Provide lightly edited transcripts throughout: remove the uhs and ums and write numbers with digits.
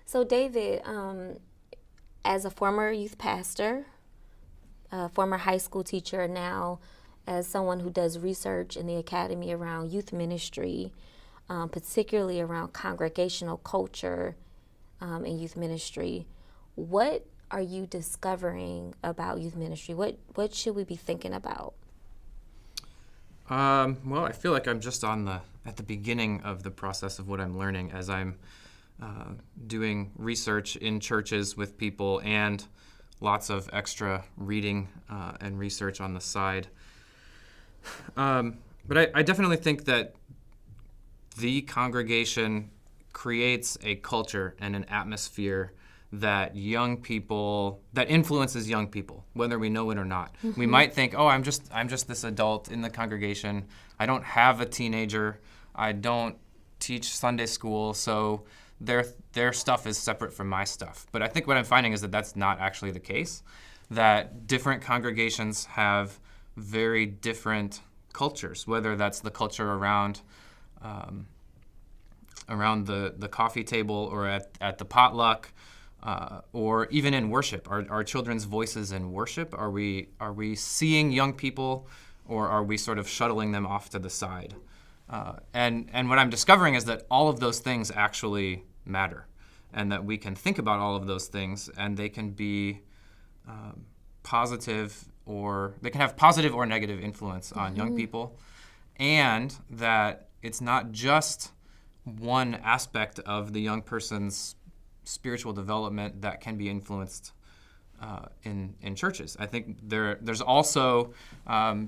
So, David, as a former youth pastor, a former high school teacher, now as someone who does research in the academy around youth ministry, particularly around congregational culture in youth ministry, what are you discovering about youth ministry? What should we be thinking about? Well, I feel like I'm just at the beginning of the process of what I'm learning as I'm doing research in churches with people and lots of extra reading and research on the side. But I definitely think that the congregation creates a culture and an atmosphere that influences young people, whether we know it or not. Mm-hmm. We might think, oh, I'm just this adult in the congregation. I don't have a teenager. I don't teach Sunday school, so their stuff is separate from my stuff. But I think what I'm finding is that that's not actually the case, that different congregations have very different cultures, whether that's the culture around the coffee table or at the potluck, or even in worship. Our children's voices in worship, are we seeing young people, or are we sort of shuttling them off to the side? And what I'm discovering is that all of those things actually matter, and that we can think about all of those things, and they can be positive, or they can have positive or negative influence on mm-hmm. young people, and that it's not just one aspect of the young person's spiritual development that can be influenced in churches. I think there's also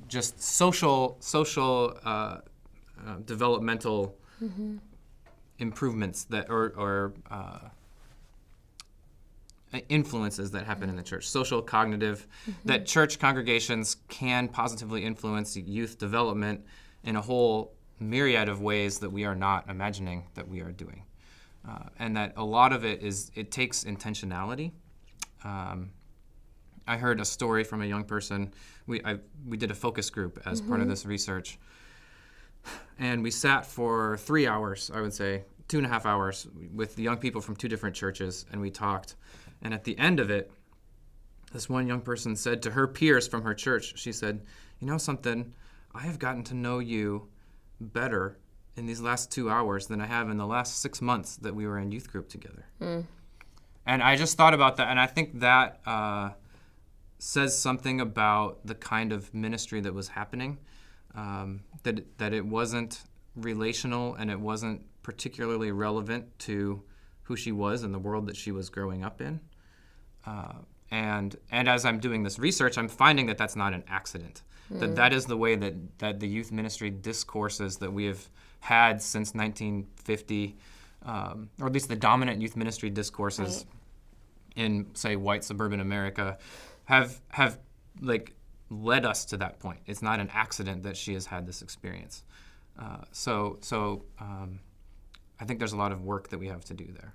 just social developmental mm-hmm. improvements that or influences that happen in the church, social, cognitive, mm-hmm. that church congregations can positively influence youth development in a whole myriad of ways that we are not imagining that we are doing. And that a lot of it takes intentionality. I heard a story from a young person. We did a focus group as mm-hmm. part of this research. And we sat for 3 hours, I would say, 2.5 hours, with the young people from 2 different churches, and we talked. And at the end of it, this one young person said to her peers from her church, she said, "You know something, I have gotten to know you better in these last 2 hours than I have in the last 6 months that we were in youth group together." Mm. And I just thought about that, and I think that says something about the kind of ministry that was happening, that it wasn't relational, and it wasn't particularly relevant to who she was and the world that she was growing up in. And as I'm doing this research, I'm finding that that's not an accident. That is the way that the youth ministry discourses that we have had since 1950, or at least the dominant youth ministry discourses in, say, white suburban America, have like led us to that point. It's not an accident that she has had this experience. So I think there's a lot of work that we have to do there.